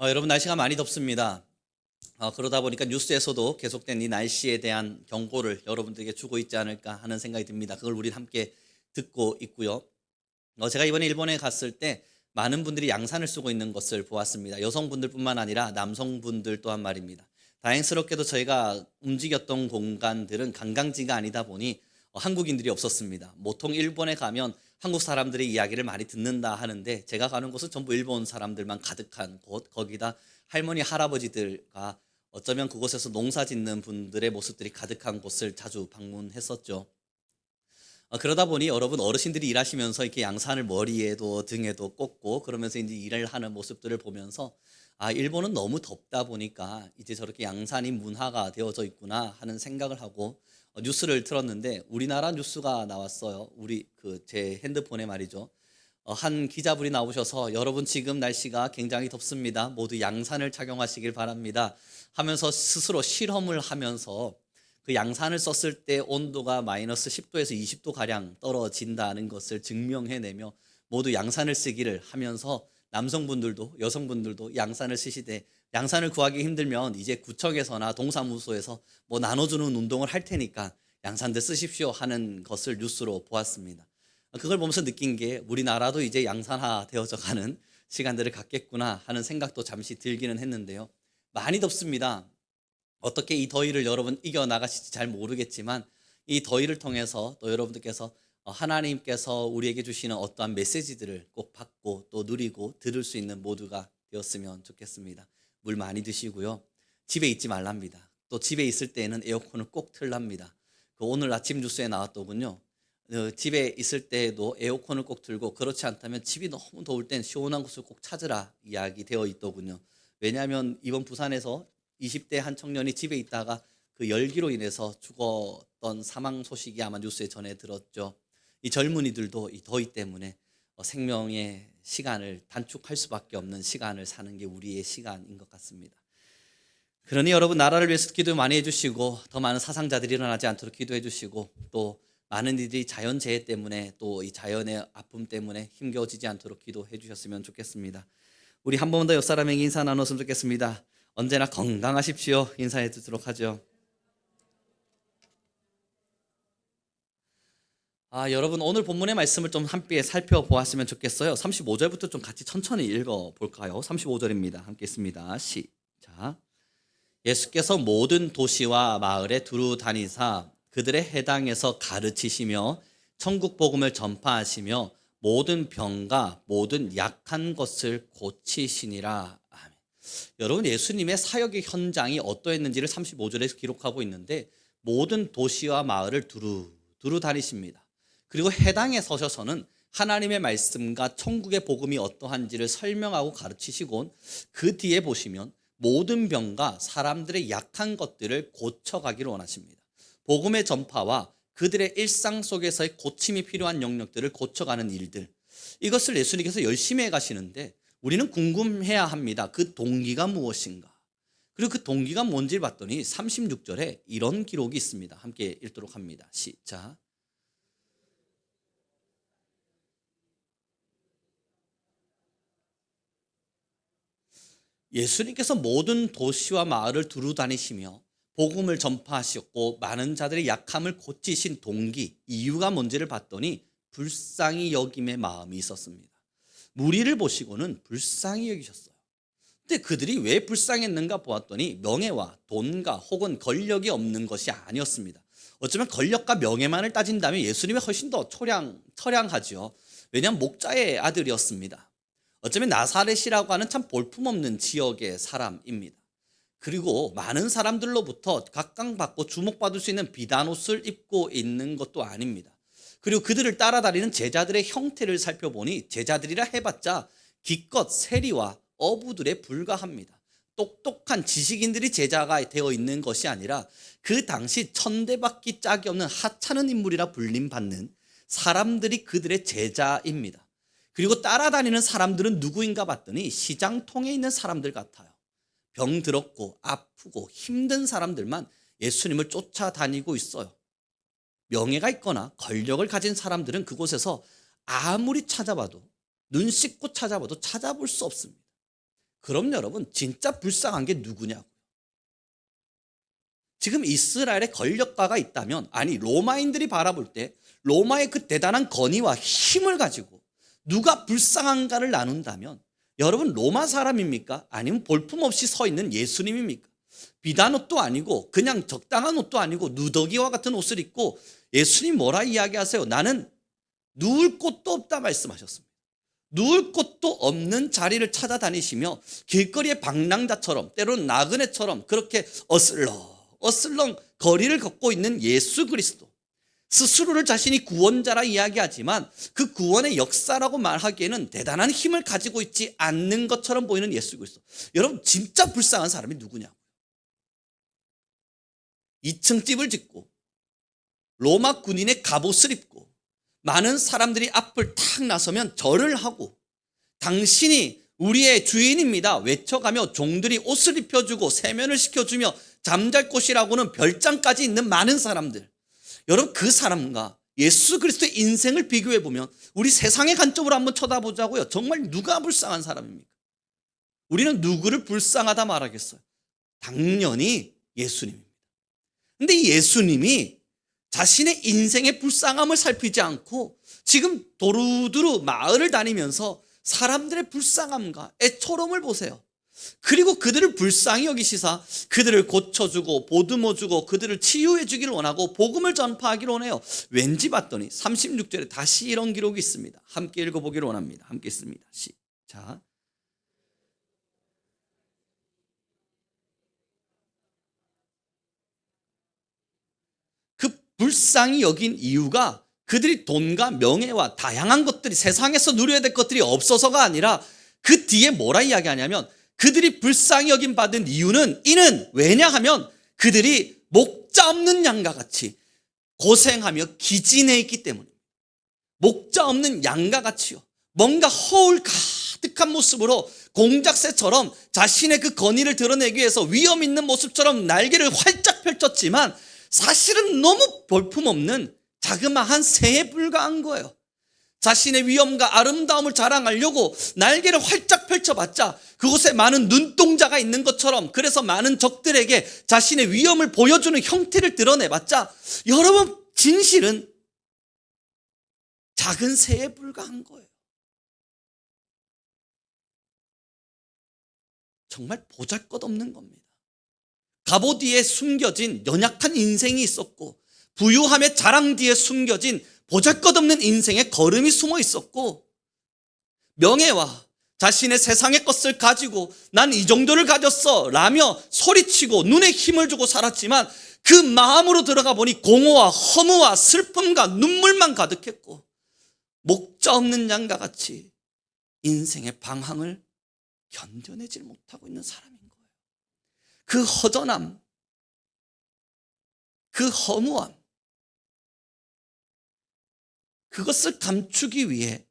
여러분 날씨가 많이 덥습니다. 그러다 보니까 뉴스에서도 계속된 이 날씨에 대한 경고를 여러분들에게 주고 있지 않을까 하는 생각이 듭니다. 그걸 우리 함께 듣고 있고요. 제가 이번에 일본에 갔을 때 많은 분들이 양산을 쓰고 있는 것을 보았습니다. 여성분들뿐만 아니라 남성분들 또한 말입니다. 다행스럽게도 저희가 움직였던 공간들은 관광지가 아니다 보니 한국인들이 없었습니다. 보통 일본에 가면 한국 사람들의 이야기를 많이 듣는다 하는데 제가 가는 곳은 전부 일본 사람들만 가득한 곳, 거기다 할머니 할아버지들과 어쩌면 그곳에서 농사 짓는 분들의 모습들이 가득한 곳을 자주 방문했었죠. 그러다 보니 여러분 어르신들이 일하시면서 이렇게 양산을 머리에도 등에도 꽂고 그러면서 이제 일을 하는 모습들을 보면서 일본은 너무 덥다 보니까 이제 저렇게 양산이 문화가 되어져 있구나 하는 생각을 하고 뉴스를 틀었는데 우리나라 뉴스가 나왔어요. 우리 제 핸드폰에 말이죠. 한 기자분이 나오셔서 여러분 지금 날씨가 굉장히 덥습니다. 모두 양산을 착용하시길 바랍니다. 하면서 스스로 실험을 하면서 그 양산을 썼을 때 온도가 마이너스 10도에서 20도 가량 떨어진다는 것을 증명해내며 모두 양산을 쓰기를 하면서 남성분들도 여성분들도 양산을 쓰시되 양산을 구하기 힘들면 이제 구청에서나 동사무소에서 뭐 나눠주는 운동을 할 테니까 양산들 쓰십시오 하는 것을 뉴스로 보았습니다. 그걸 보면서 느낀 게 우리나라도 이제 양산화 되어져 가는 시간들을 갖겠구나 하는 생각도 잠시 들기는 했는데요. 많이 덥습니다. 어떻게 이 더위를 여러분 이겨나가실지 잘 모르겠지만 이 더위를 통해서 또 여러분들께서 하나님께서 우리에게 주시는 어떠한 메시지들을 꼭 받고 또 누리고 들을 수 있는 모두가 되었으면 좋겠습니다. 물 많이 드시고요. 집에 있지 말랍니다. 또 집에 있을 때에는 에어컨을 꼭 틀랍니다. 오늘 아침 뉴스에 나왔더군요. 집에 있을 때에도 에어컨을 꼭 틀고 그렇지 않다면 집이 너무 더울 땐 시원한 곳을 꼭 찾으라 이야기되어 있더군요. 왜냐하면 이번 부산에서 20대 한 청년이 집에 있다가 그 열기로 인해서 죽었던 사망 소식이 아마 뉴스에 전해 들었죠. 이 젊은이들도 이 더위 때문에 생명의 시간을 단축할 수밖에 없는 시간을 사는 게 우리의 시간인 것 같습니다. 그러니 여러분 나라를 위해서 기도 많이 해주시고 더 많은 사상자들이 일어나지 않도록 기도해 주시고 또 많은 이들이 자연재해 때문에 또 이 자연의 아픔 때문에 힘겨워지지 않도록 기도해 주셨으면 좋겠습니다. 우리 한 번 더 옆 사람에게 인사 나눴으면 좋겠습니다. 언제나 건강하십시오. 인사해 주도록 하죠. 여러분 오늘 본문의 말씀을 좀 함께 살펴보았으면 좋겠어요. 35절부터 좀 같이 천천히 읽어볼까요? 35절입니다. 함께 있습니다. 시작. 예수께서 모든 도시와 마을에 두루 다니사 그들의 해당에서 가르치시며 천국 복음을 전파하시며 모든 병과 모든 약한 것을 고치시니라. 아멘. 여러분 예수님의 사역의 현장이 어떠했는지를 35절에서 기록하고 있는데 모든 도시와 마을을 두루 다니십니다. 그리고 해당에 서셔서는 하나님의 말씀과 천국의 복음이 어떠한지를 설명하고 가르치시고 그 뒤에 보시면 모든 병과 사람들의 약한 것들을 고쳐가기를 원하십니다. 복음의 전파와 그들의 일상 속에서의 고침이 필요한 영역들을 고쳐가는 일들, 이것을 예수님께서 열심히 해가시는데 우리는 궁금해야 합니다. 그 동기가 무엇인가? 그리고 그 동기가 뭔지를 봤더니 36절에 이런 기록이 있습니다. 함께 읽도록 합니다. 시작. 예수님께서 모든 도시와 마을을 두루 다니시며 복음을 전파하셨고 많은 자들의 약함을 고치신 동기, 이유가 뭔지를 봤더니 불쌍히 여김의 마음이 있었습니다. 무리를 보시고는 불쌍히 여기셨어요. 근데 그들이 왜 불쌍했는가 보았더니 명예와 돈과 혹은 권력이 없는 것이 아니었습니다. 어쩌면 권력과 명예만을 따진다면 예수님이 훨씬 더 처량하지요. 왜냐하면 목자의 아들이었습니다. 어쩌면 나사렛이라고 하는 참 볼품없는 지역의 사람입니다. 그리고 많은 사람들로부터 각광받고 주목받을 수 있는 비단옷을 입고 있는 것도 아닙니다. 그리고 그들을 따라다니는 제자들의 형태를 살펴보니 제자들이라 해봤자 기껏 세리와 어부들에 불과합니다. 똑똑한 지식인들이 제자가 되어 있는 것이 아니라 그 당시 천대받기 짝이 없는 하찮은 인물이라 불림받는 사람들이 그들의 제자입니다. 그리고 따라다니는 사람들은 누구인가 봤더니 시장통에 있는 사람들 같아요. 병들었고 아프고 힘든 사람들만 예수님을 쫓아다니고 있어요. 명예가 있거나 권력을 가진 사람들은 그곳에서 아무리 찾아봐도 눈 씻고 찾아봐도 찾아볼 수 없습니다. 그럼 여러분 진짜 불쌍한 게 누구냐고. 지금 이스라엘에 권력가가 있다면, 아니 로마인들이 바라볼 때 로마의 그 대단한 권위와 힘을 가지고 누가 불쌍한가를 나눈다면 여러분 로마 사람입니까? 아니면 볼품없이 서 있는 예수님입니까? 비단 옷도 아니고 그냥 적당한 옷도 아니고 누더기와 같은 옷을 입고 예수님 뭐라 이야기하세요? 나는 누울 곳도 없다 말씀하셨습니다. 누울 곳도 없는 자리를 찾아다니시며 길거리의 방랑자처럼 때로는 나그네처럼 그렇게 어슬렁 거리를 걷고 있는 예수 그리스도, 스스로를 자신이 구원자라 이야기하지만 그 구원의 역사라고 말하기에는 대단한 힘을 가지고 있지 않는 것처럼 보이는 예수 그리스도. 여러분 진짜 불쌍한 사람이 누구냐고요. 2층 집을 짓고 로마 군인의 갑옷을 입고 많은 사람들이 앞을 탁 나서면 절을 하고 당신이 우리의 주인입니다 외쳐가며 종들이 옷을 입혀주고 세면을 시켜주며 잠잘 곳이라고는 별장까지 있는 많은 사람들, 여러분 그 사람과 예수 그리스도의 인생을 비교해 보면 우리 세상의 관점으로 한번 쳐다보자고요. 정말 누가 불쌍한 사람입니까? 우리는 누구를 불쌍하다 말하겠어요? 당연히 예수님입니다. 근데 이 예수님이 자신의 인생의 불쌍함을 살피지 않고 지금 도루두루 마을을 다니면서 사람들의 불쌍함과 애처로움을 보세요. 그리고 그들을 불쌍히 여기시사 그들을 고쳐주고 보듬어주고 그들을 치유해 주기를 원하고 복음을 전파하기를 원해요. 왠지 봤더니 36절에 다시 이런 기록이 있습니다. 함께 읽어보기를 원합니다. 함께 있습니다. 시작. 그 불쌍히 여긴 이유가 그들이 돈과 명예와 다양한 것들이 세상에서 누려야 될 것들이 없어서가 아니라 그 뒤에 뭐라 이야기하냐면 그들이 불쌍히 여김 받은 이는 왜냐하면 그들이 목자 없는 양과 같이 고생하며 기진해 있기 때문입니다. 목자 없는 양과 같이요. 뭔가 허울 가득한 모습으로 공작새처럼 자신의 그 권위를 드러내기 위해서 위험 있는 모습처럼 날개를 활짝 펼쳤지만 사실은 너무 볼품없는 자그마한 새에 불과한 거예요. 자신의 위엄과 아름다움을 자랑하려고 날개를 활짝 펼쳐봤자 그곳에 많은 눈동자가 있는 것처럼, 그래서 많은 적들에게 자신의 위엄을 보여주는 형태를 드러내봤자 여러분 진실은 작은 새에 불과한 거예요. 정말 보잘것없는 겁니다. 갑옷 뒤에 숨겨진 연약한 인생이 있었고 부유함의 자랑 뒤에 숨겨진 보잘것없는 인생의 걸음이 숨어 있었고 명예와 자신의 세상의 것을 가지고 난 이 정도를 가졌어 라며 소리치고 눈에 힘을 주고 살았지만 그 마음으로 들어가 보니 공허와 허무와 슬픔과 눈물만 가득했고 목자 없는 양과 같이 인생의 방황을 견뎌내지 못하고 있는 사람인 거예요. 그 허전함, 그 허무함, 그것을 감추기 위해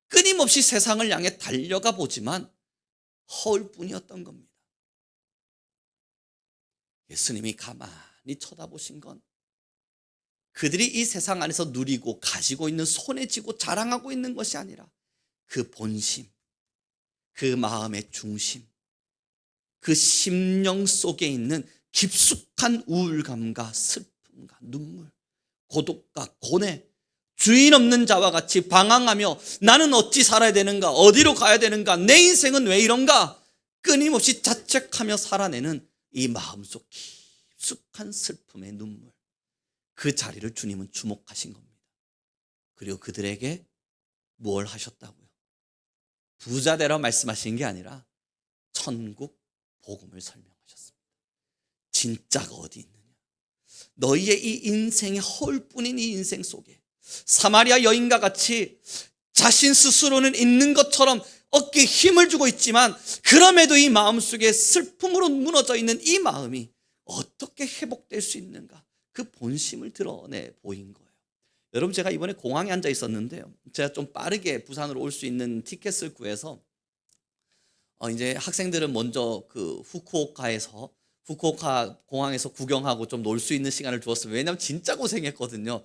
끊임없이 세상을 향해 달려가 보지만 허울 뿐이었던 겁니다. 예수님이 가만히 쳐다보신 건 그들이 이 세상 안에서 누리고 가지고 있는 손에 쥐고 자랑하고 있는 것이 아니라 그 본심, 그 마음의 중심, 그 심령 속에 있는 깊숙한 우울감과 슬픔과 눈물, 고독과 고뇌, 주인 없는 자와 같이 방황하며 나는 어찌 살아야 되는가, 어디로 가야 되는가, 내 인생은 왜 이런가 끊임없이 자책하며 살아내는 이 마음속 깊숙한 슬픔의 눈물, 그 자리를 주님은 주목하신 겁니다. 그리고 그들에게 뭘 하셨다고요? 부자되라 말씀하신 게 아니라 천국 복음을 설명하셨습니다. 진짜가 어디 있느냐? 너희의 이 인생의 허울뿐인 이 인생 속에 사마리아 여인과 같이 자신 스스로는 있는 것처럼 어깨에 힘을 주고 있지만 그럼에도 이 마음속에 슬픔으로 무너져 있는 이 마음이 어떻게 회복될 수 있는가, 그 본심을 드러내 보인 거예요. 여러분 제가 이번에 공항에 앉아 있었는데요, 제가 좀 빠르게 부산으로 올 수 있는 티켓을 구해서 이제 학생들은 먼저 그 후쿠오카 공항에서 구경하고 좀 놀 수 있는 시간을 주었어요. 왜냐하면 진짜 고생했거든요.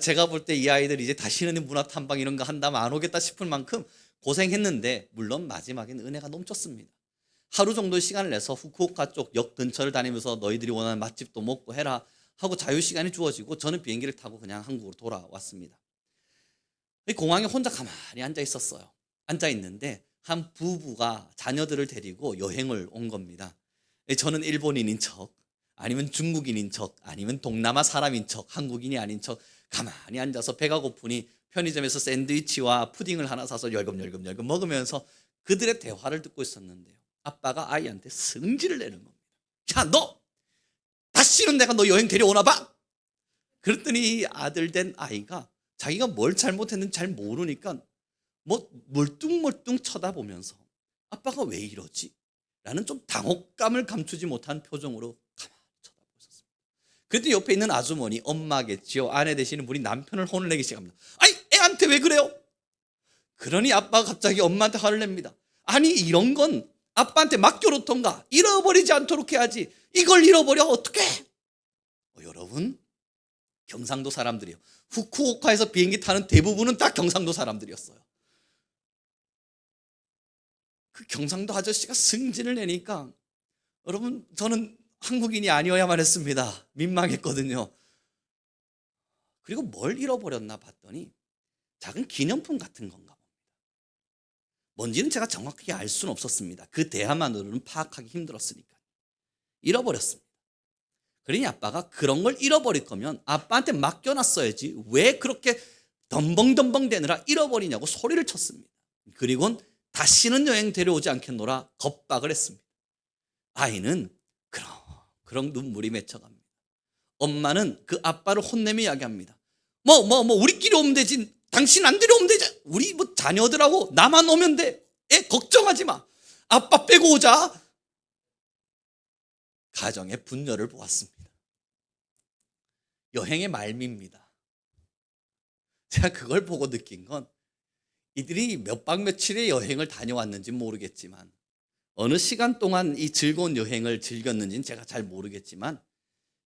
제가 볼 때 이 아이들 이제 다시는 문화 탐방 이런 거 한다면 안 오겠다 싶을 만큼 고생했는데 물론 마지막에는 은혜가 넘쳤습니다. 하루 정도 시간을 내서 후쿠오카 쪽 역 근처를 다니면서 너희들이 원하는 맛집도 먹고 해라 하고 자유시간이 주어지고 저는 비행기를 타고 그냥 한국으로 돌아왔습니다. 공항에 혼자 가만히 앉아 있었어요. 앉아 있는데 한 부부가 자녀들을 데리고 여행을 온 겁니다. 저는 일본인인 척, 아니면 중국인인 척, 아니면 동남아 사람인 척, 한국인이 아닌 척 가만히 앉아서 배가 고프니 편의점에서 샌드위치와 푸딩을 하나 사서 열금열금 먹으면서 그들의 대화를 듣고 있었는데요. 아빠가 아이한테 성질을 내는 겁니다. 야, 너 다시는 내가 너 여행 데려오나 봐. 그랬더니 아들 된 아이가 자기가 뭘 잘못했는지 잘 모르니까 뭐 멀뚱멀뚱 쳐다보면서 아빠가 왜 이러지? 라는 좀 당혹감을 감추지 못한 표정으로 가만히 쳐다보고 있었습니다. 그랬더니 옆에 있는 아주머니, 엄마겠지요. 아내 되시는 분이 남편을 혼을 내기 시작합니다. 아니, 애한테 왜 그래요? 그러니 아빠가 갑자기 엄마한테 화를 냅니다. 아니, 이런 건 아빠한테 맡겨놓던가 잃어버리지 않도록 해야지. 이걸 잃어버려 어떡해? 여러분, 경상도 사람들이요. 후쿠오카에서 비행기 타는 대부분은 다 경상도 사람들이었어요. 그 경상도 아저씨가 승진을 내니까 여러분, 저는 한국인이 아니어야만 했습니다. 민망했거든요. 그리고 뭘 잃어버렸나 봤더니 작은 기념품 같은 건가 봅니다. 뭔지는 제가 정확하게 알 수는 없었습니다. 그 대화만으로는 파악하기 힘들었으니까. 잃어버렸습니다. 그러니 아빠가 그런 걸 잃어버릴 거면 아빠한테 맡겨놨어야지 왜 그렇게 덤벙덤벙 대느라 잃어버리냐고 소리를 쳤습니다. 그리고는 다시는 여행 데려오지 않겠노라 겁박을 했습니다. 아이는 그런 눈물이 맺혀갑니다. 엄마는 그 아빠를 혼내며 이야기합니다. 우리끼리 오면 되지. 당신 안 데려오면 되지. 우리 뭐 자녀들하고 나만 오면 돼. 애 걱정하지 마. 아빠 빼고 오자. 가정의 분열을 보았습니다. 여행의 말미입니다. 제가 그걸 보고 느낀 건 이들이 몇 박 며칠의 여행을 다녀왔는지 모르겠지만 어느 시간 동안 이 즐거운 여행을 즐겼는지는 제가 잘 모르겠지만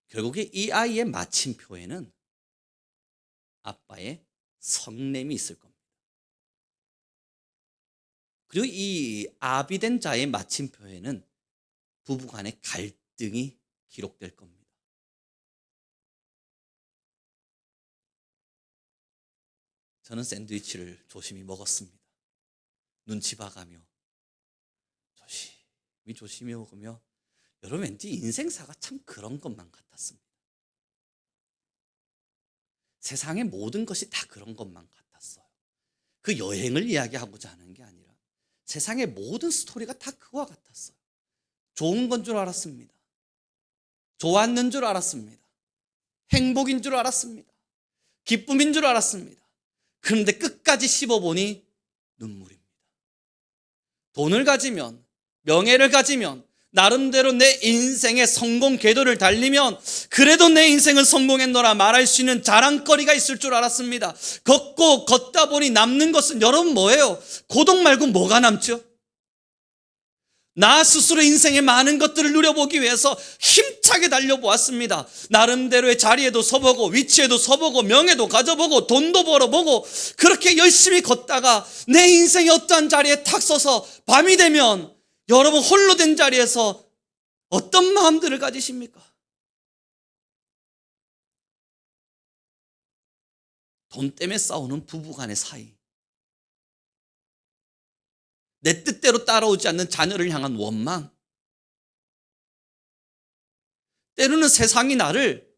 결국에 이 아이의 마침표에는 아빠의 성냄이 있을 겁니다. 그리고 이 아비된 자의 마침표에는 부부간의 갈등이 기록될 겁니다. 저는 샌드위치를 조심히 먹었습니다. 눈치 봐가며 조심히 먹으며 여러분, 왠지 인생사가 참 그런 것만 같았습니다. 세상의 모든 것이 다 그런 것만 같았어요. 그 여행을 이야기하고자 하는 게 아니라 세상의 모든 스토리가 다 그와 같았어요. 좋은 건 줄 알았습니다. 좋았는 줄 알았습니다. 행복인 줄 알았습니다. 기쁨인 줄 알았습니다. 그런데 끝까지 씹어보니 눈물입니다. 돈을 가지면, 명예를 가지면, 나름대로 내 인생의 성공 궤도를 달리면 그래도 내 인생은 성공했노라 말할 수 있는 자랑거리가 있을 줄 알았습니다. 걷다 보니 남는 것은 여러분 뭐예요? 고독 말고 뭐가 남죠? 나 스스로 인생의 많은 것들을 누려보기 위해서 힘차게 달려보았습니다. 나름대로의 자리에도 서보고 위치에도 서보고 명예도 가져보고 돈도 벌어보고 그렇게 열심히 걷다가 내 인생의 어떠한 자리에 탁 서서 밤이 되면 여러분 홀로 된 자리에서 어떤 마음들을 가지십니까? 돈 때문에 싸우는 부부간의 사이, 내 뜻대로 따라오지 않는 자녀를 향한 원망, 때로는 세상이 나를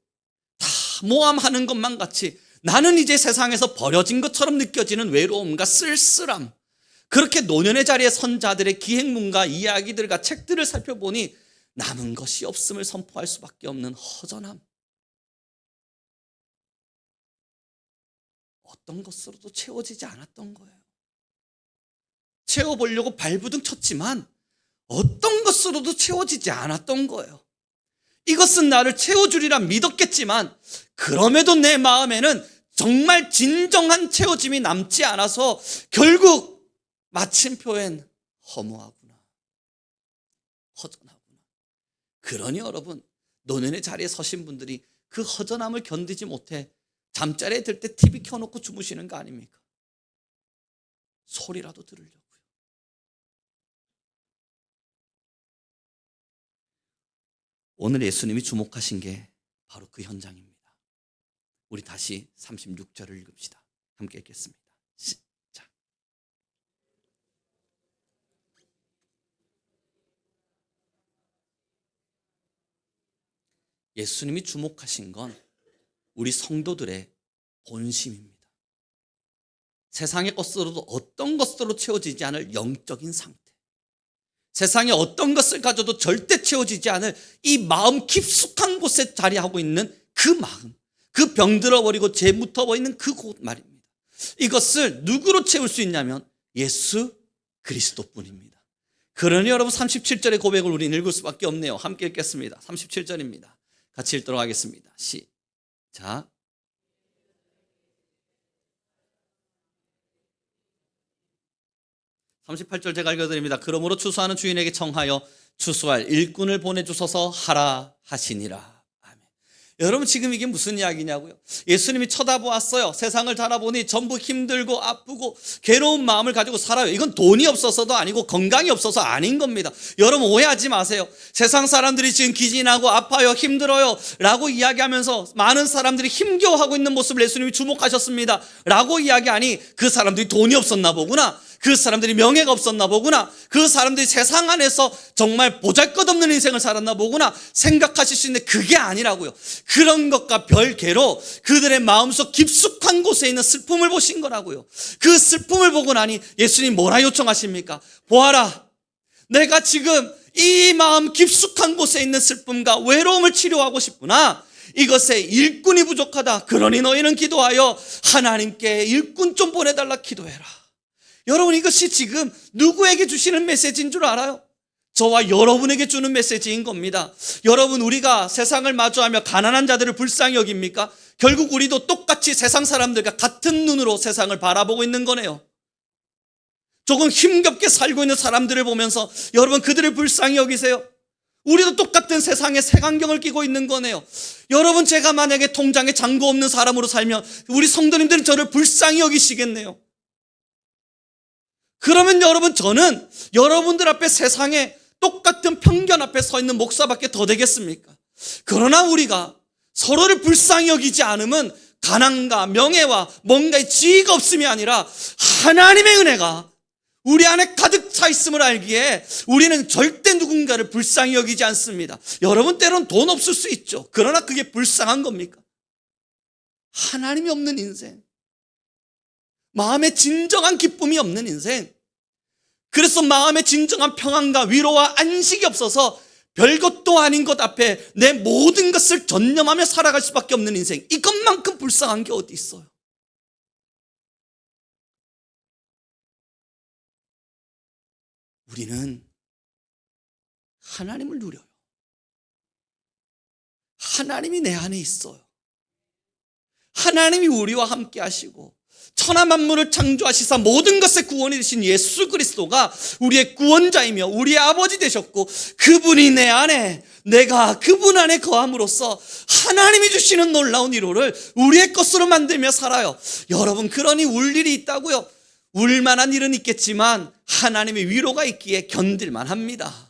다 모함하는 것만 같이 나는 이제 세상에서 버려진 것처럼 느껴지는 외로움과 쓸쓸함, 그렇게 노년의 자리에 선 자들의 기행문과 이야기들과 책들을 살펴보니 남은 것이 없음을 선포할 수밖에 없는 허전함, 어떤 것으로도 채워지지 않았던 거예요. 채워보려고 발부둥 쳤지만 어떤 것으로도 채워지지 않았던 거예요. 이것은 나를 채워주리라 믿었겠지만 그럼에도 내 마음에는 정말 진정한 채워짐이 남지 않아서 결국 마침표엔 허무하구나, 허전하구나. 그러니 여러분, 노년의 자리에 서신 분들이 그 허전함을 견디지 못해 잠자리에 들 때 TV 켜놓고 주무시는 거 아닙니까? 소리라도 들으려고요. 오늘 예수님이 주목하신 게 바로 그 현장입니다. 우리 다시 36절을 읽읍시다. 함께 읽겠습니다. 시작. 예수님이 주목하신 건 우리 성도들의 본심입니다. 세상의 것으로도 어떤 것으로 채워지지 않을 영적인 상태, 세상에 어떤 것을 가져도 절대 채워지지 않을 이 마음 깊숙한 곳에 자리하고 있는 그 마음, 그 병들어버리고 죄 묻어버리는 그곳 말입니다. 이것을 누구로 채울 수 있냐면 예수 그리스도뿐입니다. 그러니 여러분 37절의 고백을 우리는 읽을 수밖에 없네요. 함께 읽겠습니다. 37절입니다. 같이 읽도록 하겠습니다. 시작. 38절 제가 읽어드립니다. 그러므로 추수하는 주인에게 청하여 추수할 일꾼을 보내주소서 하라 하시니라. 아멘. 여러분 지금 이게 무슨 이야기냐고요? 예수님이 쳐다보았어요. 세상을 살아보니 전부 힘들고 아프고 괴로운 마음을 가지고 살아요. 이건 돈이 없어서도 아니고 건강이 없어서 아닌 겁니다. 여러분 오해하지 마세요. 세상 사람들이 지금 기진하고 아파요, 힘들어요 라고 이야기하면서 많은 사람들이 힘겨워하고 있는 모습을 예수님이 주목하셨습니다 라고 이야기하니 그 사람들이 돈이 없었나 보구나, 그 사람들이 명예가 없었나 보구나, 그 사람들이 세상 안에서 정말 보잘것없는 인생을 살았나 보구나 생각하실 수 있는데 그게 아니라고요. 그런 것과 별개로 그들의 마음속 깊숙한 곳에 있는 슬픔을 보신 거라고요. 그 슬픔을 보고 나니 예수님 뭐라 요청하십니까? 보아라, 내가 지금 이 마음 깊숙한 곳에 있는 슬픔과 외로움을 치료하고 싶구나. 이것에 일꾼이 부족하다. 그러니 너희는 기도하여 하나님께 일꾼 좀 보내달라 기도해라. 여러분 이것이 지금 누구에게 주시는 메시지인 줄 알아요? 저와 여러분에게 주는 메시지인 겁니다. 여러분 우리가 세상을 마주하며 가난한 자들을 불쌍히 여깁니까? 결국 우리도 똑같이 세상 사람들과 같은 눈으로 세상을 바라보고 있는 거네요. 조금 힘겹게 살고 있는 사람들을 보면서 여러분 그들을 불쌍히 여기세요? 우리도 똑같은 세상의 색안경을 끼고 있는 거네요. 여러분 제가 만약에 통장에 잔고 없는 사람으로 살면 우리 성도님들은 저를 불쌍히 여기시겠네요. 그러면 여러분 저는 여러분들 앞에 세상에 똑같은 편견 앞에 서 있는 목사밖에 더 되겠습니까? 그러나 우리가 서로를 불쌍히 여기지 않으면 가난과 명예와 뭔가의 지위가 없음이 아니라 하나님의 은혜가 우리 안에 가득 차 있음을 알기에 우리는 절대 누군가를 불쌍히 여기지 않습니다. 여러분 때로는 돈 없을 수 있죠. 그러나 그게 불쌍한 겁니까? 하나님이 없는 인생, 마음에 진정한 기쁨이 없는 인생, 그래서 마음에 진정한 평안과 위로와 안식이 없어서 별것도 아닌 것 앞에 내 모든 것을 전념하며 살아갈 수밖에 없는 인생, 이것만큼 불쌍한 게 어디 있어요? 우리는 하나님을 누려요. 하나님이 내 안에 있어요. 하나님이 우리와 함께 하시고 천하 만물을 창조하시사 모든 것의 구원이 되신 예수 그리스도가 우리의 구원자이며 우리의 아버지 되셨고 그분이 내 안에, 내가 그분 안에 거함으로써 하나님이 주시는 놀라운 위로를 우리의 것으로 만들며 살아요. 여러분 그러니 울 일이 있다고요? 울 만한 일은 있겠지만 하나님의 위로가 있기에 견딜만 합니다.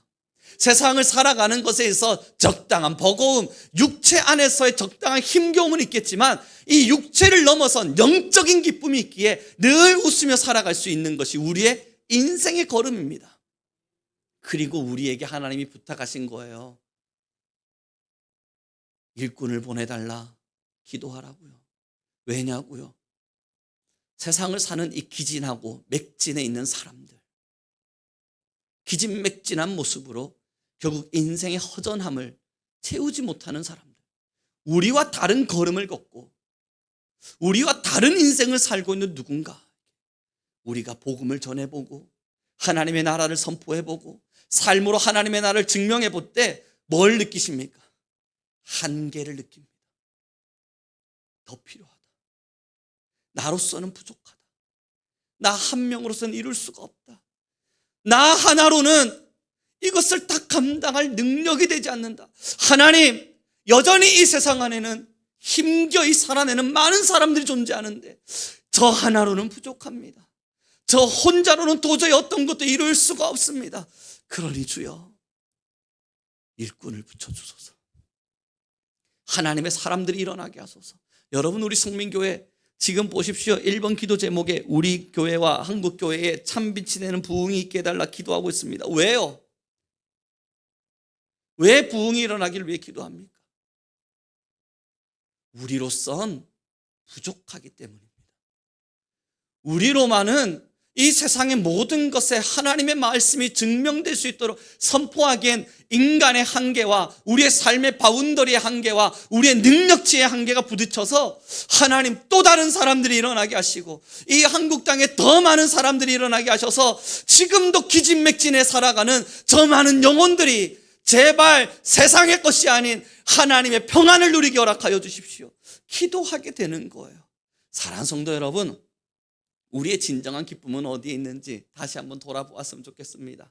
세상을 살아가는 것에 있어 적당한 버거움, 육체 안에서의 적당한 힘겨움은 있겠지만 이 육체를 넘어선 영적인 기쁨이 있기에 늘 웃으며 살아갈 수 있는 것이 우리의 인생의 걸음입니다. 그리고 우리에게 하나님이 부탁하신 거예요. 일꾼을 보내달라 기도하라고요. 왜냐고요? 세상을 사는 이 기진하고 맥진에 있는 사람들, 기진맥진한 모습으로 결국 인생의 허전함을 채우지 못하는 사람들, 우리와 다른 걸음을 걷고 우리와 다른 인생을 살고 있는 누군가, 우리가 복음을 전해보고 하나님의 나라를 선포해보고 삶으로 하나님의 나라를 증명해볼 때 뭘 느끼십니까? 한계를 느낍니다. 더 필요하다. 나로서는 부족하다. 나 한 명으로서는 이룰 수가 없다. 나 하나로는 이것을 다 감당할 능력이 되지 않는다. 하나님, 여전히 이 세상 안에는 힘겨이 살아내는 많은 사람들이 존재하는데 저 하나로는 부족합니다. 저 혼자로는 도저히 어떤 것도 이룰 수가 없습니다. 그러니 주여 일꾼을 붙여주소서. 하나님의 사람들이 일어나게 하소서. 여러분, 우리 성민교회 지금 보십시오. 1번 기도 제목에 우리 교회와 한국 교회에 참빛이 되는 부흥이 있게 해달라 기도하고 있습니다. 왜요? 왜 부흥이 일어나기를 위해 기도합니까? 우리로선 부족하기 때문입니다. 우리로만은 이 세상의 모든 것에 하나님의 말씀이 증명될 수 있도록 선포하기엔 인간의 한계와 우리의 삶의 바운더리의 한계와 우리의 능력치의 한계가 부딪혀서 하나님 또 다른 사람들이 일어나게 하시고 이 한국 땅에 더 많은 사람들이 일어나게 하셔서 지금도 기진맥진에 살아가는 저 많은 영혼들이 제발 세상의 것이 아닌 하나님의 평안을 누리게 허락하여 주십시오. 기도하게 되는 거예요. 사랑하는 성도 여러분, 우리의 진정한 기쁨은 어디에 있는지 다시 한번 돌아보았으면 좋겠습니다.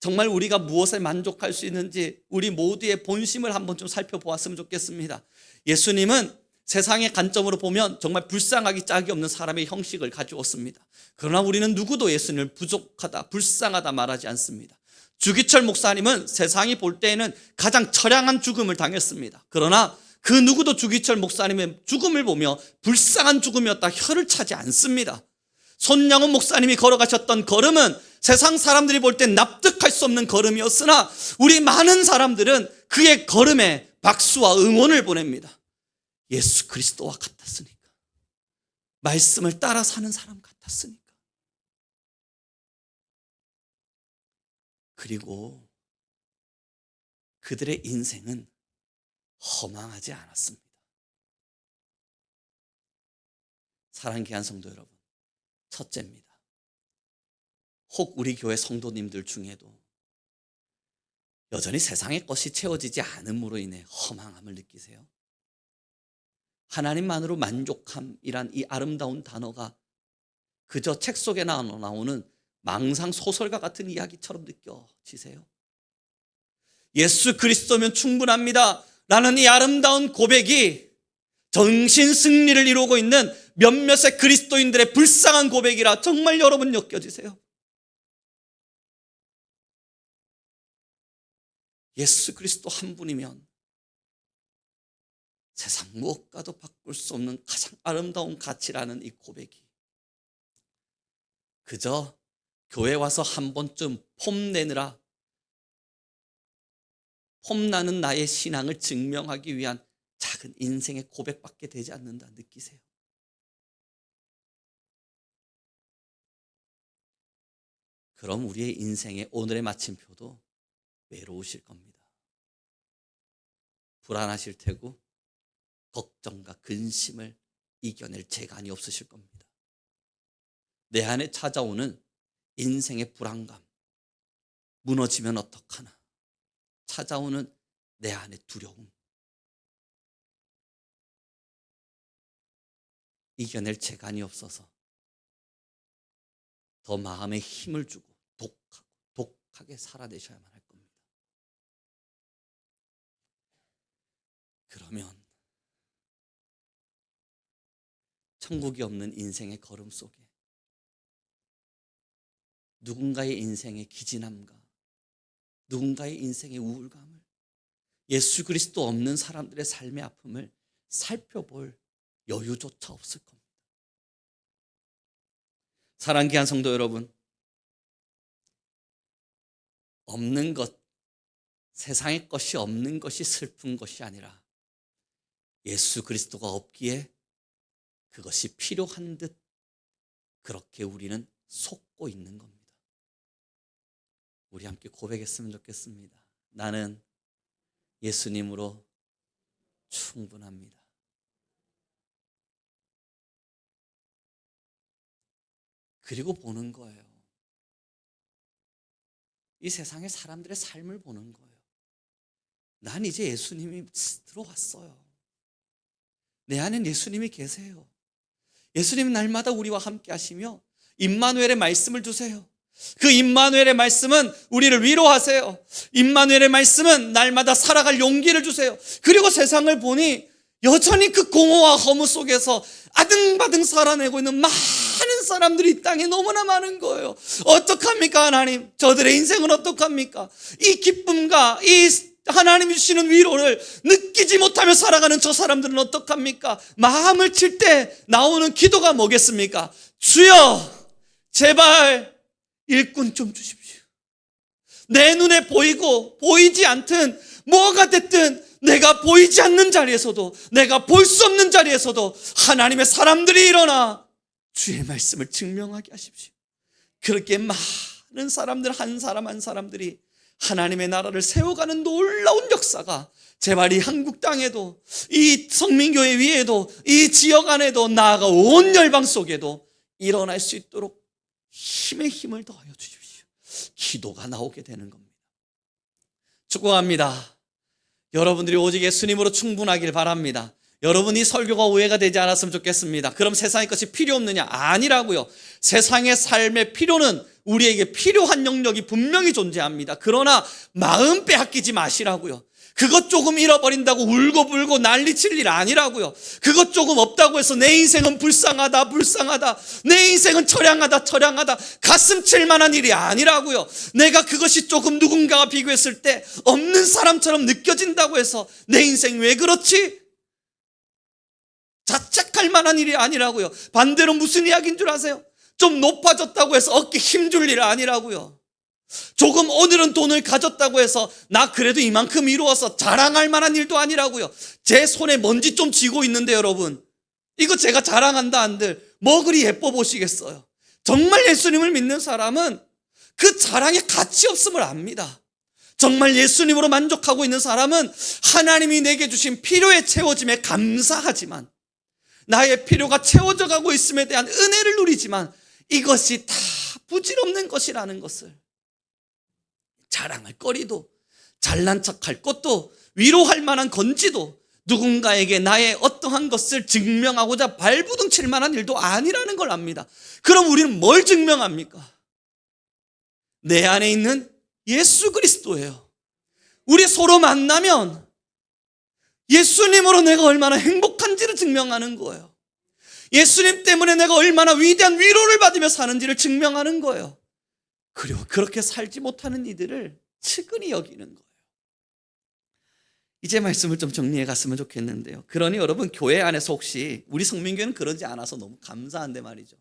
정말 우리가 무엇에 만족할 수 있는지 우리 모두의 본심을 한번 좀 살펴보았으면 좋겠습니다. 예수님은 세상의 관점으로 보면 정말 불쌍하기 짝이 없는 사람의 형식을 가지었습니다. 그러나 우리는 누구도 예수님을 부족하다, 불쌍하다 말하지 않습니다. 주기철 목사님은 세상이 볼 때에는 가장 처량한 죽음을 당했습니다. 그러나 그 누구도 주기철 목사님의 죽음을 보며 불쌍한 죽음이었다 혀를 차지 않습니다. 손양훈 목사님이 걸어가셨던 걸음은 세상 사람들이 볼 땐 납득할 수 없는 걸음이었으나 우리 많은 사람들은 그의 걸음에 박수와 응원을 보냅니다. 예수 그리스도와 같았으니까, 말씀을 따라 사는 사람 같았으니까. 그리고 그들의 인생은 허망하지 않았습니다. 사랑하는 귀한 성도 여러분, 첫째입니다. 혹 우리 교회 성도님들 중에도 여전히 세상의 것이 채워지지 않음으로 인해 허망함을 느끼세요? 하나님만으로 만족함이란 이 아름다운 단어가 그저 책 속에 나오는 망상 소설과 같은 이야기처럼 느껴지세요? 예수 그리스도면 충분합니다 라는 이 아름다운 고백이 정신 승리를 이루고 있는 몇몇의 그리스도인들의 불쌍한 고백이라 정말 여러분 느껴지세요? 예수 그리스도 한 분이면 세상 무엇과도 바꿀 수 없는 가장 아름다운 가치라는 이 고백이 그저 교회 와서 한 번쯤 폼내느라 폼나는 나의 신앙을 증명하기 위한 작은 인생의 고백밖에 되지 않는다 느끼세요? 그럼 우리의 인생의 오늘의 마침표도 외로우실 겁니다. 불안하실 테고 걱정과 근심을 이겨낼 재간이 없으실 겁니다. 내 안에 찾아오는 인생의 불안감, 무너지면 어떡하나 찾아오는 내 안의 두려움, 이겨낼 재간이 없어서 더 마음에 힘을 주고 독하게 살아내셔야만 할 겁니다. 그러면 천국이 없는 인생의 걸음 속에 누군가의 인생의 기진함과 누군가의 인생의 우울감을, 예수 그리스도 없는 사람들의 삶의 아픔을 살펴볼 여유조차 없을 겁니다. 사랑하는 귀한 성도 여러분, 없는 것, 세상의 것이 없는 것이 슬픈 것이 아니라 예수 그리스도가 없기에 그것이 필요한 듯 그렇게 우리는 속고 있는 겁니다. 우리 함께 고백했으면 좋겠습니다. 나는 예수님으로 충분합니다. 그리고 보는 거예요. 이 세상의 사람들의 삶을 보는 거예요. 난 이제 예수님이 들어왔어요. 내 안엔 예수님이 계세요. 예수님은 날마다 우리와 함께 하시며 임마누엘의 말씀을 주세요. 그 임마누엘의 말씀은 우리를 위로하세요. 임마누엘의 말씀은 날마다 살아갈 용기를 주세요. 그리고 세상을 보니 여전히 그 공허와 허무 속에서 아등바등 살아내고 있는 많은 사람들이 이 땅에 너무나 많은 거예요. 어떡합니까 하나님? 저들의 인생은 어떡합니까? 이 기쁨과 이 하나님이 주시는 위로를 느끼지 못하며 살아가는 저 사람들은 어떡합니까? 마음을 칠 때 나오는 기도가 뭐겠습니까? 주여, 제발 일꾼 좀 주십시오. 내 눈에 보이고 보이지 않든 뭐가 됐든 내가 보이지 않는 자리에서도, 내가 볼 수 없는 자리에서도 하나님의 사람들이 일어나 주의 말씀을 증명하게 하십시오. 그렇게 많은 사람들, 한 사람 한 사람들이 하나님의 나라를 세워가는 놀라운 역사가 제발 이 한국 땅에도, 이 성민교회 위에도, 이 지역 안에도, 나아가 온 열방 속에도 일어날 수 있도록 힘에 힘을 더하여 주십시오. 기도가 나오게 되는 겁니다. 축복합니다. 여러분들이 오직 예수님으로 충분하길 바랍니다. 여러분이 설교가 오해가 되지 않았으면 좋겠습니다. 그럼 세상의 것이 필요 없느냐? 아니라고요. 세상의 삶의 필요는 우리에게 필요한 영역이 분명히 존재합니다. 그러나 마음 빼앗기지 마시라고요. 그것 조금 잃어버린다고 울고불고 난리칠 일 아니라고요. 그것 조금 없다고 해서 내 인생은 불쌍하다, 불쌍하다, 내 인생은 처량하다, 처량하다, 가슴 칠 만한 일이 아니라고요. 내가 그것이 조금 누군가와 비교했을 때 없는 사람처럼 느껴진다고 해서 내 인생 왜 그렇지? 자책할 만한 일이 아니라고요. 반대로 무슨 이야기인 줄 아세요? 좀 높아졌다고 해서 어깨 힘줄 일 아니라고요. 조금 오늘은 돈을 가졌다고 해서 나 그래도 이만큼 이루어서 자랑할 만한 일도 아니라고요. 제 손에 먼지 좀 쥐고 있는데 여러분, 이거 제가 자랑한다 한들 뭐 그리 예뻐 보시겠어요? 정말 예수님을 믿는 사람은 그 자랑에 가치 없음을 압니다. 정말 예수님으로 만족하고 있는 사람은 하나님이 내게 주신 필요의 채워짐에 감사하지만, 나의 필요가 채워져 가고 있음에 대한 은혜를 누리지만 이것이 다 부질없는 것이라는 것을, 자랑할 거리도, 잘난 척할 것도, 위로할 만한 건지도 누군가에게 나의 어떠한 것을 증명하고자 발부둥 칠 만한 일도 아니라는 걸 압니다. 그럼 우리는 뭘 증명합니까? 내 안에 있는 예수 그리스도예요. 우리 서로 만나면 예수님으로 내가 얼마나 행복한지를 증명하는 거예요. 예수님 때문에 내가 얼마나 위대한 위로를 받으며 사는지를 증명하는 거예요. 그리고 그렇게 살지 못하는 이들을 측은히 여기는 거예요. 이제 말씀을 좀 정리해 갔으면 좋겠는데요. 그러니 여러분, 교회 안에서 혹시, 우리 성민교회는 그러지 않아서 너무 감사한데 말이죠.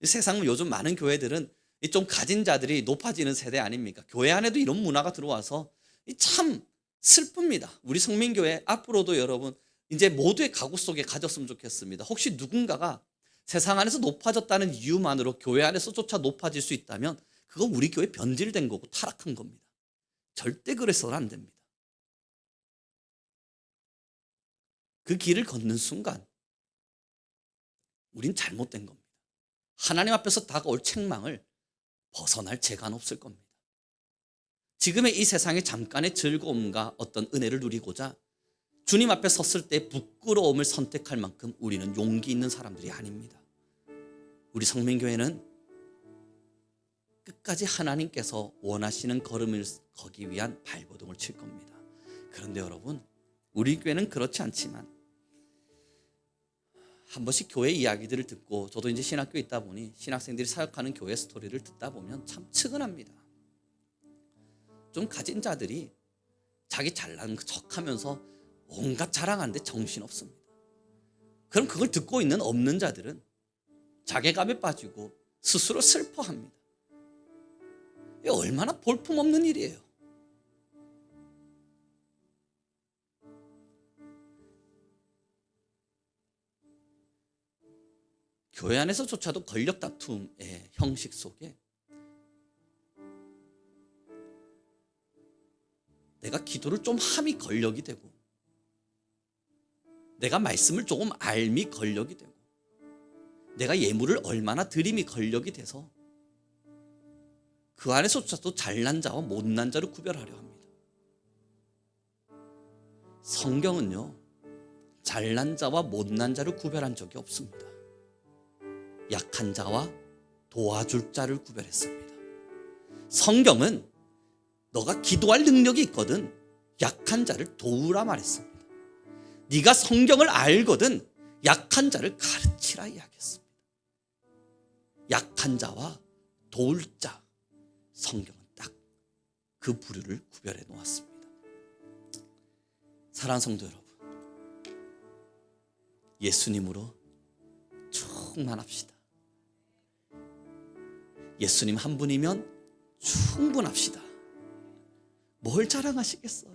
세상 요즘 많은 교회들은 좀 가진 자들이 높아지는 세대 아닙니까? 교회 안에도 이런 문화가 들어와서 참 슬픕니다. 우리 성민교회 앞으로도 여러분 이제 모두의 가구 속에 가졌으면 좋겠습니다. 혹시 누군가가 세상 안에서 높아졌다는 이유만으로 교회 안에서조차 높아질 수 있다면 그건 우리 교회 변질된 거고 타락한 겁니다. 절대 그래서는 안 됩니다. 그 길을 걷는 순간 우린 잘못된 겁니다. 하나님 앞에서 다가올 책망을 벗어날 재간 없을 겁니다. 지금의 이 세상의 잠깐의 즐거움과 어떤 은혜를 누리고자 주님 앞에 섰을 때 부끄러움을 선택할 만큼 우리는 용기 있는 사람들이 아닙니다. 우리 성민교회는 끝까지 하나님께서 원하시는 걸음을 걷기 위한 발버둥을 칠 겁니다. 그런데 여러분, 우리 교회는 그렇지 않지만 한 번씩 교회 이야기들을 듣고, 저도 이제 신학교에 있다 보니 신학생들이 사역하는 교회 스토리를 듣다 보면 참 측은합니다. 좀 가진 자들이 자기 잘난 척하면서 온갖 자랑하는데 정신없습니다. 그럼 그걸 듣고 있는 없는 자들은 자괴감에 빠지고 스스로 슬퍼합니다. 이게 얼마나 볼품없는 일이에요. 교회 안에서조차도 권력 다툼의 형식 속에 내가 기도를 좀 함이 권력이 되고, 내가 말씀을 조금 알미 권력이 되고, 내가 예물을 얼마나 드림이 권력이 돼서 그 안에서조차도 잘난 자와 못난 자를 구별하려 합니다. 성경은요, 잘난 자와 못난 자를 구별한 적이 없습니다. 약한 자와 도와줄 자를 구별했습니다. 성경은 너가 기도할 능력이 있거든 약한 자를 도우라 말했습니다. 네가 성경을 알거든 약한 자를 가르치라 이야기했습니다. 약한 자와 도울 자, 성경은 딱 그 부류를 구별해 놓았습니다. 사랑하는 성도 여러분, 예수님으로 충만합시다. 예수님 한 분이면 충분합시다. 뭘 자랑하시겠어요?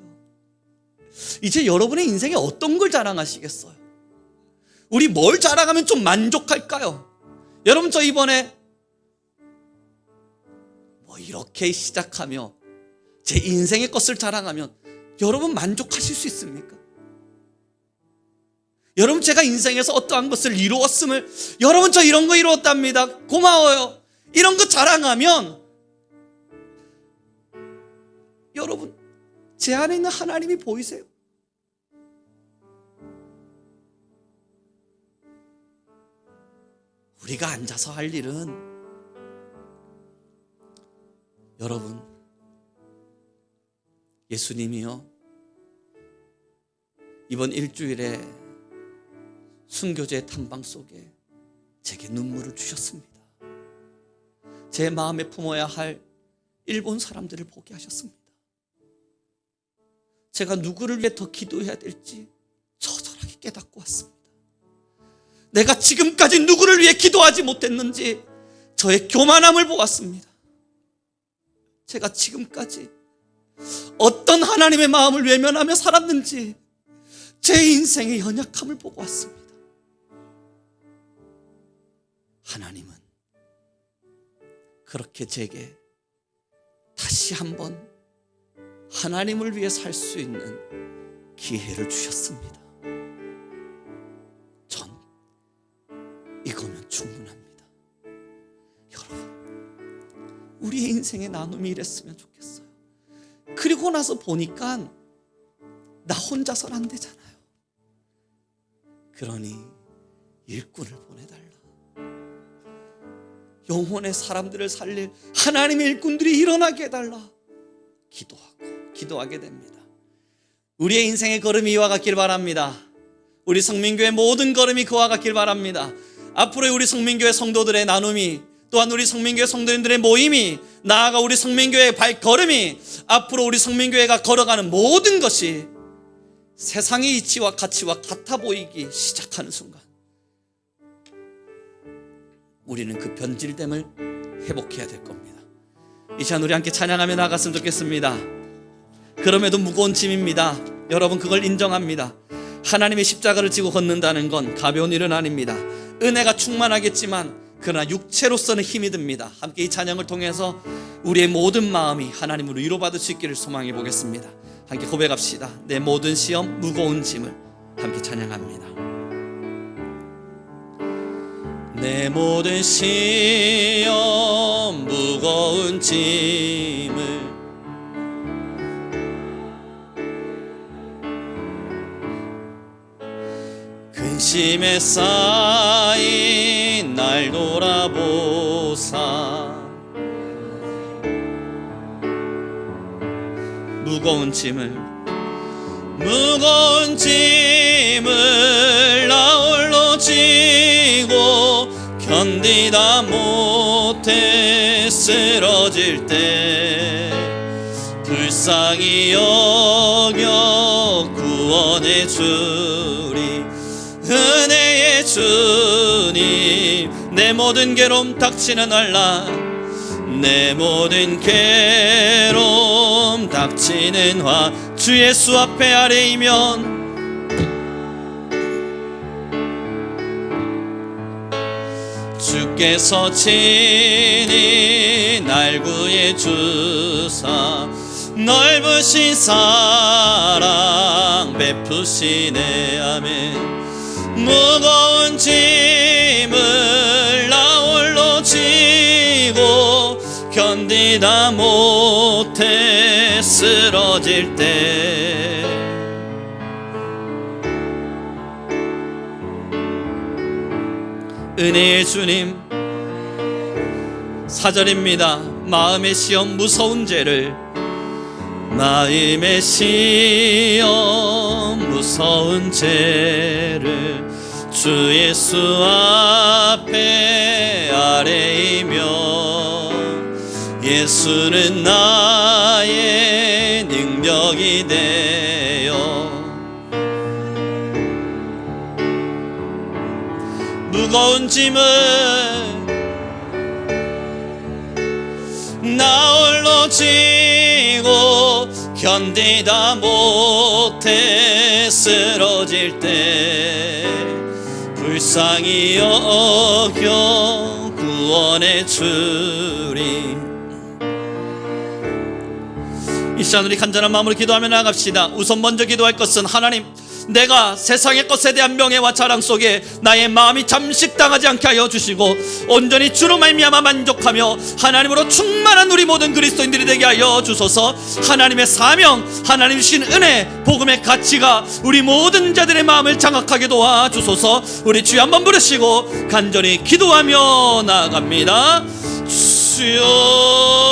이제 여러분의 인생에 어떤 걸 자랑하시겠어요? 우리 뭘 자랑하면 좀 만족할까요? 여러분, 저 이번에 뭐 이렇게 시작하며 제 인생의 것을 자랑하면 여러분 만족하실 수 있습니까? 여러분, 제가 인생에서 어떠한 것을 이루었음을, 여러분 저 이런 거 이루었답니다, 고마워요, 이런 거 자랑하면 여러분 제 안에 있는 하나님이 보이세요? 우리가 앉아서 할 일은, 여러분, 예수님이요, 이번 일주일에 순교제 탐방 속에 제게 눈물을 주셨습니다. 제 마음에 품어야 할 일본 사람들을 보게 하셨습니다. 제가 누구를 위해 더 기도해야 될지 처절하게 깨닫고 왔습니다. 내가 지금까지 누구를 위해 기도하지 못했는지 저의 교만함을 보았습니다. 제가 지금까지 어떤 하나님의 마음을 외면하며 살았는지 제 인생의 연약함을 보고 왔습니다. 하나님은 그렇게 제게 다시 한번 하나님을 위해 살 수 있는 기회를 주셨습니다. 전 이거면 충분합니다. 여러분, 우리의 인생의 나눔이 이랬으면 좋겠어요. 그리고 나서 보니까 나 혼자서는 안 되잖아요. 그러니 일꾼을 보내달라. 영혼의 사람들을 살릴 하나님의 일꾼들이 일어나게 해달라. 기도하게 됩니다. 우리의 인생의 걸음이 이와 같길 바랍니다. 우리 성민교회 모든 걸음이 그와 같길 바랍니다. 앞으로의 우리 성민교회 성도들의 나눔이, 또한 우리 성민교회 성도님들의 모임이, 나아가 우리 성민교회의 발걸음이, 앞으로 우리 성민교회가 걸어가는 모든 것이 세상의 이치와 가치와 같아 보이기 시작하는 순간, 우리는 그 변질됨을 회복해야 될 겁니다. 이 시간 우리 함께 찬양하며 나갔으면 좋겠습니다. 그럼에도 무거운 짐입니다. 여러분, 그걸 인정합니다. 하나님의 십자가를 지고 걷는다는 건 가벼운 일은 아닙니다. 은혜가 충만하겠지만 그러나 육체로서는 힘이 듭니다. 함께 이 찬양을 통해서 우리의 모든 마음이 하나님으로 위로받을 수 있기를 소망해 보겠습니다. 함께 고백합시다. 내 모든 시험 무거운 짐을. 함께 찬양합니다. 내 모든 시험 무거운 짐을 근심에 쌓인 날 돌아보사 무거운 짐을 나 홀로 지고 견디다 못해 쓰러질 때 불쌍히 여겨 구원해 주리 은혜의 주님. 내 모든 괴로움 닥치는 환난, 내 모든 괴로움 닥치는 화, 주 예수 앞에 아뢰이면 주께서 친히 날 구해 주사 넓으신 사랑 베푸시네. 아멘. 무거운 짐을 나 홀로 지고 견디다 못해 쓰러질 때 은혜의 주님, 4절입니다. 마음의 시험 무서운 죄를, 마음의 시험 무서운 죄를 주 예수 앞에 아뢰이며 예수는 나의 능력이 되어 무거운 짐을 나 홀로 지고 견디다 못해 쓰러질 때 불쌍히 여겨 구원해 주리. 이 시간 우리 간절한 마음으로 기도하며 나아갑시다. 우선 먼저 기도할 것은 하나님, 내가 세상의 것에 대한 명예와 자랑 속에 나의 마음이 잠식당하지 않게 하여 주시고 온전히 주로 말미암아 만족하며 하나님으로 충만한 우리 모든 그리스도인들이 되게 하여 주소서. 하나님의 사명, 하나님 주신 은혜, 복음의 가치가 우리 모든 자들의 마음을 장악하게 도와주소서. 우리 주여 한번 부르시고 간절히 기도하며 나아갑니다. 주여